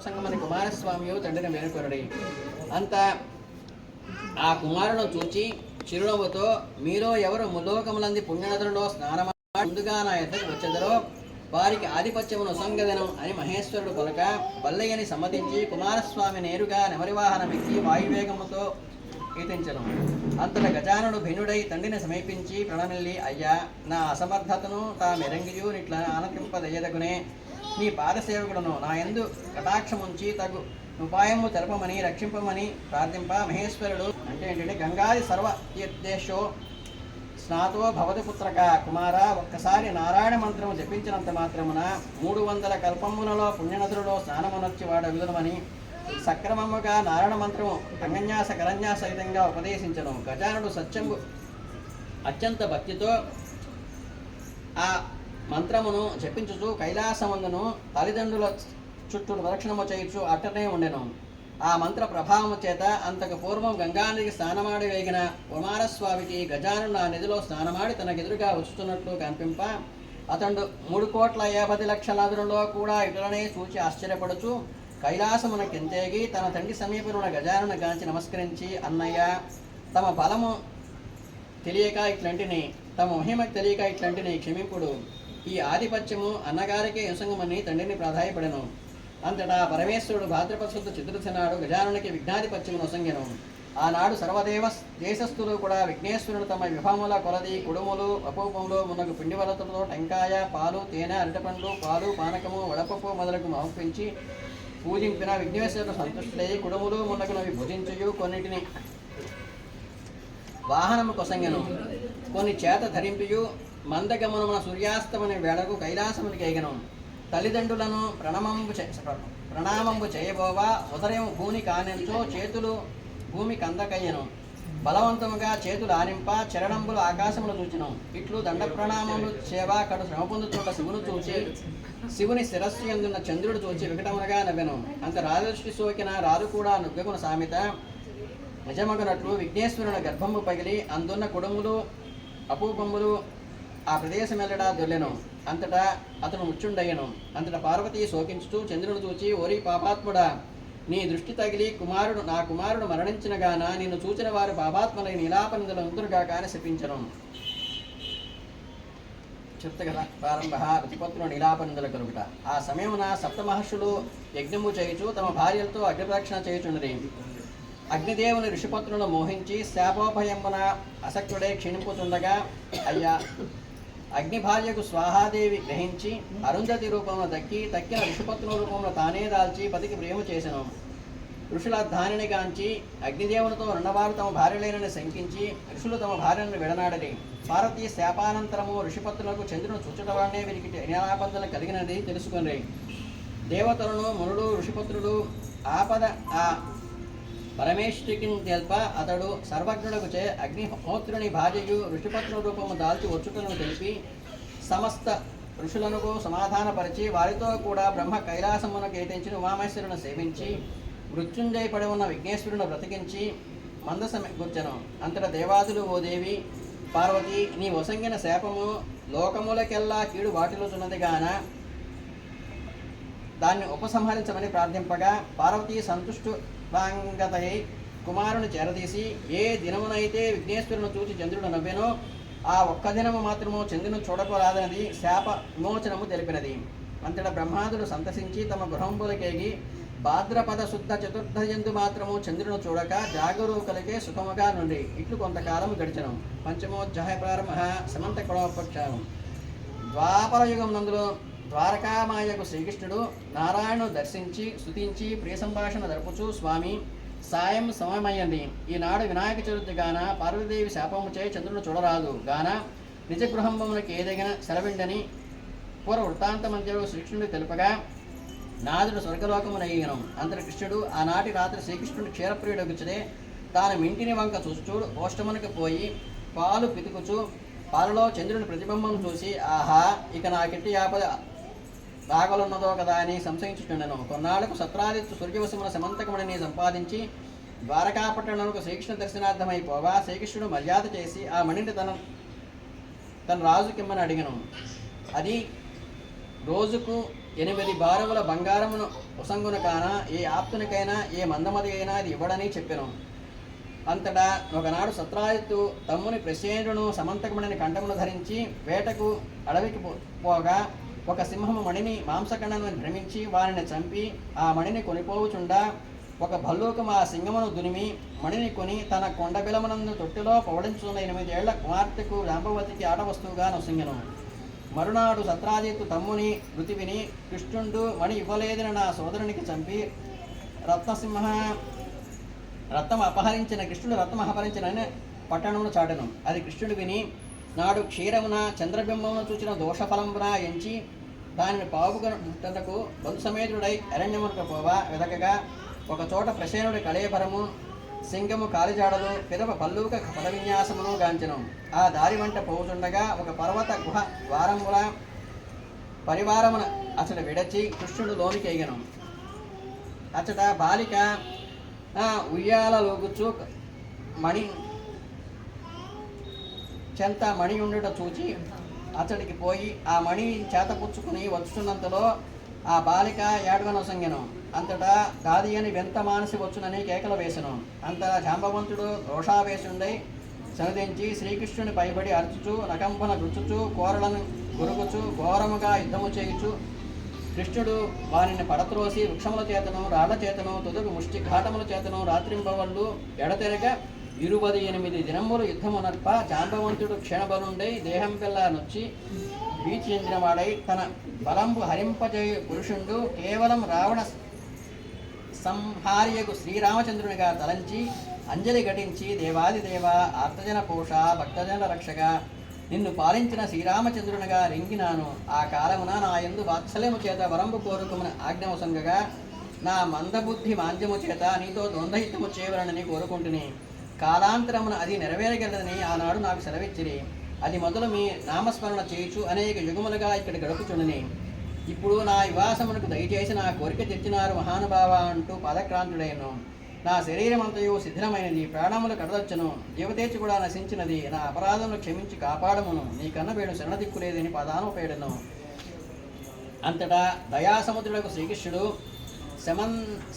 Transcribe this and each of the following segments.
సంగమని కుమారస్వామియు తండ్రిని మేలుకొనడి. అంత ఆ కుమారును చూచి చిరునవ్వుతో, మీలో ఎవరు ములోకములంది పుణ్యనదులలో స్నానమా ముందుగా నా ఎద్దకు వచ్చెదరో వారికి ఆధిపత్యమును సంగదనం అని మహేశ్వరుడు పలక, పల్లయ్యని సమ్మతించి కుమారస్వామి నేరుగా నెమరివాహనమెక్కి వాయువేగముతో కీర్తించను. అంతట గజానుడు భిన్నుడై తండ్రిని సమీపించి ప్రణమిల్లి, అయ్యా, నా అసమర్థతను తా మెరంగియు నిట్ల ఆనతింపదయ్యదగునే. నీ పాదసేవకుడును నా యందు కటాక్షముంచి తగు ఉపాయము తెలపమని రక్షింపమని ప్రార్థింప మహేశ్వరుడు అంటే ఏంటంటే, గంగాది సర్వ తీర్థేశో స్నాతో భవతి పుత్రక కుమార, ఒక్కసారి నారాయణ మంత్రము జపించినంత మాత్రమున 300 కల్పములలో పుణ్యనదులలో స్నానమునొచ్చి వాడగుదమని సక్రమముగా నారాయణ మంత్రము కంగన్యాస కరన్యాస సహితంగా ఉపదేశించను. గజానుడు సత్యంబు అత్యంత భక్తితో ఆ మంత్రమును జపించుచు కైలాసమందును తల్లిదండ్రుల చుట్టూ ప్రదక్షిణము చేయుచు అట్టనే ఉండెను. ఆ మంత్ర ప్రభావము చేత అంతకు పూర్వం గంగానదికి స్నానమాడి వేగిన కుమారస్వామికి గజానుడు ఆ నదిలో స్నానమాడి తనకెదురుగా వచ్చుతున్నట్లు కనిపింప, అతడు 3,50,00,000 నదులలో కూడా ఇటులనే చూచి ఆశ్చర్యపడుచు కైలాసమునకెంతేగి తన తండ్రి సమీపమున గజానుని గాంచి నమస్కరించి, అన్నయ్య, తమ బలము తెలియక ఇట్లాంటిని, తమ మహిమకు తెలియక ఇట్లాంటిని క్షమింపుడు. ఈ ఆధిపత్యము అన్నగారికే యుసంగమని తండ్రిని ప్రాధాయపడెను. అంతటా పరమేశ్వరుడు భాద్రపద శుద్ధ చతుర్థి నాడు గజానునికి విఘ్నాధిపత్యమును ఒసంగెను. ఆనాడు సర్వదేవ దేశస్థులు కూడా విఘ్నేశ్వరుడు తమ విభవముల కొలది కుడుములు అపూపములు మునగు పిండి వలతులతో టెంకాయ, పాలు, తేనె, అరటిపండ్లు, పాలు, పానకము, వడపప్పు మొదలగు సమర్పించి పూజింపిన విఘ్నేశ్వరుడు సంతుష్టుడై కుడుములు మునగునవి భుజించయు కొన్నిటిని వాహనము కొసంగెను. కొన్ని చేత ధరింపియు మందగమనమున సూర్యాస్తమని వేళకు కైలాసమునికి ఎగెను. తల్లిదండ్రులను ప్రణామంబు చేయబోవా ఉదయం భూమి కానెంచో చేతులు భూమి కందకయ్యను. బలవంతముగా చేతులు ఆనింప చరణంబులు ఆకాశములు చూచెను. ఇట్లు దండ ప్రణామములు చేవా కడు శ్రమ పొందుచుండ శివును చూచి శివుని శిరస్సు ఎందున్న చంద్రుడు చూచి వికటమునగా నవ్వెను. అంత రాజదృష్టి సోకిన రాజు కూడా నుగ్గగున సామెత నిజమగునట్లు విఘ్నేశ్వరుని గర్భము పగిలి అందున్న కుడుములు అపూపములు ఆ ప్రదేశమెల్లడా దొల్లెను. అంతటా అతను ముచ్చుండయ్యను. అంతటా పార్వతి శోకించుతూ చంద్రుడు చూచి, ఓరి పాపాత్ముడా, నీ దృష్టి తగిలి నా కుమారుడు మరణించినగాన నిన్ను చూచిన వారు పాపాత్ములై నీలాపనిందుల ఉందురుగా కాని శపించను. చెప్తగల ప్రారంభ రతిపత్రులు నీలాపనిందుల కలుగుట. ఆ సమయమున సప్తమహర్షులు యజ్ఞము చేయుచు తమ భార్యలతో అగ్నిప్రదక్షిణ చేయుచున్నది. అగ్నిదేవుని ఋషిపత్రులను మోహించి శాపోభయమున అసక్తుడై క్షీణింపుతుండగా, అయ్యా, అగ్ని భార్యకు స్వాహాదేవి గ్రహించి అరుంధతి రూపంలో తక్కిన ఋషిపత్నుల రూపంలో తానే దాల్చి పతికి ప్రేమ చేసెను. ఋషుల దానిని గాంచి అగ్నిదేవునితో రెండవారు తమ భార్యలేనని శంకించి ఋషులు తమ భార్యను విడనాడని. పార్వతీ శాపానంతరము ఋషిపత్నులకు చంద్రుని చూచట వల్లనే వీరికి అనిలాపందలు కలిగినది తెలుసుకుని దేవతలను మునులు ఋషిపత్రులు ఆపద ఆ పరమేశ్వరికి తెల్ప అతడు సర్వజ్ఞులకు చే అగ్నిహోత్రుని భార్యయు ఋషిపత్ను రూపము దాల్చి వచ్చుటను తెలిపి సమస్త ఋషులను సమాధానపరిచి వారితో కూడా బ్రహ్మ కైలాసమును కేటించిన ఉమామేశ్వరుని సేవించి మృత్యుంజయ ఉన్న విఘ్నేశ్వరుని బ్రతికించి మందసమెగుర్చెను. అంతట దేవాదులు, ఓ దేవి పార్వతి, నీ వసంగిన శాపము లోకములకెల్లా కీడు వాటిల్లుచున్నది గాన దాన్ని ఉపసంహరించమని ప్రార్థింపగా పార్వతీ సంతుష్టురాంగతయై కుమారుని చేరదీసి, ఏ దినమునైతే విఘ్నేశ్వరుని చూచి చంద్రుడు నవ్వెనో ఆ ఒక్క దినము మాత్రము చంద్రుని చూడకరాదనది శాప విమోచనము తెలిపినది. అంతటా బ్రహ్మాదులు సంతసించి తమ గృహంబులకేగి భాద్రపద శుద్ధ చతుర్థయందు మాత్రము చంద్రుని చూడక జాగరూకలకే సుఖముగా నుండి ఇట్లు కొంతకాలము గడిచను. పంచమోధ్యాయ ప్రారంభ సమంత కొడవపక్షాము. ద్వాపరయుగం నందులో ద్వారకామాయకు శ్రీకృష్ణుడు నారాయణుడు దర్శించి స్తుతించి ప్రియ సంభాషణ జరుపుచు, స్వామి, సాయం సమయమయ్యండి. ఈనాడు వినాయక చతుర్థి గాన పార్వతీదేవి శాపము చే చంద్రుడు చూడరాదు గాన నిజ గృహంబమునకు ఏదగిన సెలవిండని పూర్వ వృత్తాంతమంత్రుడు శ్రీకృష్ణుడు తెలుపగా నాదుడు స్వర్గలోకమునయ్యను. అంతటి కృష్ణుడు ఆనాటి రాత్రి శ్రీకృష్ణుడు క్షీరప్రియుడగుచదే తాను మింటిని వంక చూస్తూ ఓష్టమునకు పోయి పాలు పితుకుచు పాలలో చంద్రుని ప్రతిబింబం చూసి, ఆహా, ఇక నాకింటి ఆపద రాగలున్నదో కదా అని సంశయించుచుండెను. కొన్నాళ్లకు సత్రాదిత్యు సూర్యవశమున సమంతకముడిని సంపాదించి ద్వారకాపట్టణమునకు శ్రీకృష్ణ దర్శనార్థమైపోగా శ్రీకృష్ణుడు మర్యాద చేసి ఆ మణిని తన రాజుకిమ్మని అడిగను. అది రోజుకు 8 బారముల బంగారమును ఉసంగున కాన ఏ ఆప్తునికైనా ఏ మందమది అయినా అది ఇవ్వడని చెప్పెను. అంతటా ఒకనాడు సత్రాజిత్తు తమ్ముని ప్రసేనుడును సమంతకమణిని కంఠమును ధరించి వేటకు అడవికి పోగా ఒక సింహము మణిని మాంసకణను భ్రమించి వారిని చంపి ఆ మణిని కొనిపోవుచుండా ఒక భల్లూకం ఆ సింగమును దునిమి మణిని కొని తన కొండబిలమునందు తొట్టిలో పవడించున్న 8 ఏళ్ల కుమార్తెకు జాంబవతికి ఆట వస్తువుగా నొసంగెను. మరునాడు సత్రాజిత్తు తమ్ముని మృతి విని కృష్ణుడు మణి ఇవ్వలేదని నా సోదరునికి చంపి రత్నం అపహరించిన పట్టణమును చాటెను. అది కృష్ణుడు విని నాడు క్షీరమున చంద్రబింబమును చూచిన దోషఫలంబున ఎంచి దానిని పావుగొనుటకు బంధుసమేతుడై అరణ్యమునకు పోవా వెదకగా ఒక చోట ప్రసేనుడి కళేబరము సింగము కాలిజాడలు పిదప పల్లూక పద విన్యాసమును గాంచెను. ఆ దారి వెంట పోవుచుండగా ఒక పర్వత గుహ ద్వారముల పరివారమున అచట విడచి కృష్ణుడు లోనికి ఎగెను. అచట బాలిక ఉయ్యాలలోగుచు మణి చెంత మణి ఉండుట చూచి అతడికి పోయి ఆ మణి చేతపుచ్చుకుని వచ్చుతున్నంతలో ఆ బాలిక ఏడవనొసంగెను. అంతటా దాది అని వెంత మానసి వచ్చునని కేకలు వేసెను. అంతటా జాంబవంతుడు రోషావేశుండై సనుదించి శ్రీకృష్ణుని పైబడి అర్చుచు నకంపున గుచ్చుచు కోరలను గురుగుచు ఘోరముగా యుద్ధము చేయుచు కృష్ణుడు వారిని పడత్రోసి వృక్షముల చేతను రాళ్ల చేతను తుదుగు ముష్టిఘాటముల చేతను రాత్రింబవళ్ళు ఎడతెరగ 28 దినములు యుద్ధమునర్ప జాంబవంతుడు క్షణబలుండై దేహం పిల్ల నొచ్చి వీచి చెందినవాడై తన బలంబు హరింపజేయు పురుషుండు కేవలం రావణ సంహార్యకు శ్రీరామచంద్రునిగా తలంచి అంజలి ఘటించి దేవాదిదేవ ఆర్తజన పోష భక్తజన రక్షగా నిన్ను పాలించిన శ్రీరామచంద్రునిగా రింగినాను. ఆ కాలమున నా యందు వాత్సల్యము చేత వరంబు కోరుకుమని ఆజ్ఞవసంగగా నా మందబుద్ధి మాంద్యము చేత నీతో ద్వంద్వహితము చేయవలనని కోరుకుంటుని కాలాంతరమున అది నెరవేరగలదని ఆనాడు నాకు సెలవిచ్చిరి. అది మొదలు మీ నామస్మరణ చేయుచు అనేక యుగములుగా ఇక్కడ గడుపుచుండని ఇప్పుడు నా వివాసమునకు దయచేసి నా కోరిక తెచ్చినారు మహానుభావ అంటూ పదక్రాంతుడైను. నా శరీరమంతయు శిథిలమైనది, ప్రాణములు కడదొచ్చను, జీవతేచి కూడా నశించినది. నా అపరాధమును క్షమించి కాపాడమును, నీ కన్నబేడు శరణదిక్కులేదని పదానుపేడను. అంతటా దయాసముద్రులకు శ్రీకృష్ణుడు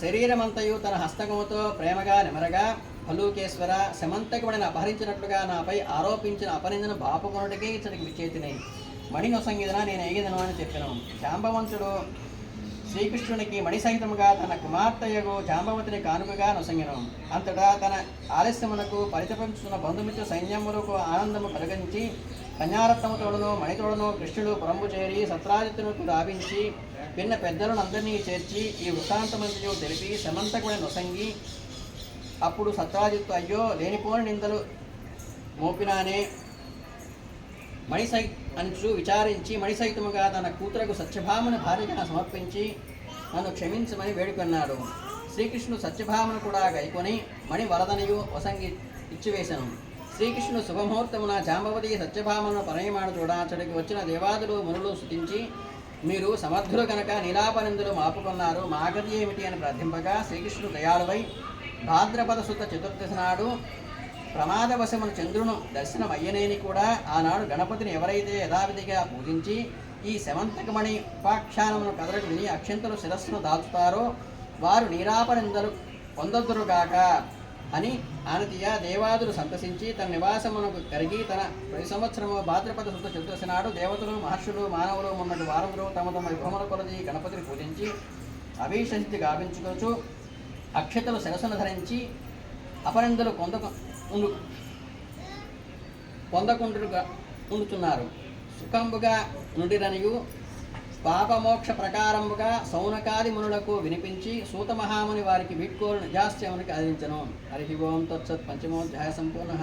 శరీరమంతయు తన హస్తకముతో ప్రేమగా నిమరగా భల్లూకేశ్వర శమంతకుడిని అపహరించినట్లుగా నాపై ఆరోపించిన అపనిందన బాపుకొనుడికి ఇతడికి విచ్చేతిని మణినొసంగిదన నేను ఎగిదను అని చెప్పాను. జాంబవంతుడు శ్రీకృష్ణునికి మణిసహితముగా తన కుమార్తెయగు జాంబవతిని కానుకగా నొసంగెను. అంతటా తన ఆలస్యమునకు పరితపించుతున్న బంధుమిత్ర సైన్యములకు ఆనందము కలిగించి కన్యారత్నముతోడును మణితోడును కృష్ణుడు పురంబు చేరి సత్రాజిత్తునకు రావించి పిన్న పెద్దలను అందరినీ చేర్చి ఈ వృత్తాంతమంతయు తెలిపి శమంతకుడిని నొసంగి అప్పుడు సత్రాజిత్తు అయ్యో లేనిపోని నిందలు మోపినానే అంచు విచారించి మణిసహితముగా తన కూతురకు సత్యభామను భార్యగా సమర్పించి నన్ను క్షమించమని వేడుకొన్నాడు. శ్రీకృష్ణుడు సత్యభామను కూడా గైకొని మణి వరదనయు వసంగి ఇచ్చివేశను. శ్రీకృష్ణుడు శుభముహూర్తమున జాంబవతి సత్యభామను పరయమాడు చూడ అతడికి వచ్చిన దేవాదులు మునులు స్తుతించి మీరు సమర్థులు కనుక నీలాపనిందులు మాపుకున్నారు, మా గతి ఏమిటి అని ప్రార్థింపగా శ్రీకృష్ణుడు దయాళువై భాద్రపద శుద్ధ చతుర్దశి నాడు ప్రమాదవశమును చంద్రును దర్శనమయ్యనేని కూడా ఆనాడు గణపతిని ఎవరైతే యథావిధిగా పూజించి ఈ శమంతకమణి ఉపాఖ్యానమును కదలకు విని అక్షంతలు శిరస్సును దాల్చుతారో వారు నీరాపనిందలు పొందొద్దురుగాక అని ఆనతీయ దేవాదులు సంతసించి తన నివాసమునకు కరిగి తన ప్రతి సంవత్సరము భాద్రపద శుద్ధ చతుర్దశి నాడు దేవతలు మహర్షులు మానవులు మొన్నటి వారములు తమ తమ విభవముల కొలది గణపతిని పూజించి అభిషేక్తి గావించుకోవచ్చు అక్షతలు శిరస్సును ధరించి అపనిందలు పొందకుండుగా ఉండుతున్నారు. సుఖంబుగా నుండిరనియు పాపమోక్ష ప్రకారముగా సౌనకాది మునులకు వినిపించి సూత మహాముని వారికి వీడ్కోలు నిజాస్యమునికి అందించను. హరి ఓం తత్సత్. పంచమోధ్యాయ సంపూర్ణ.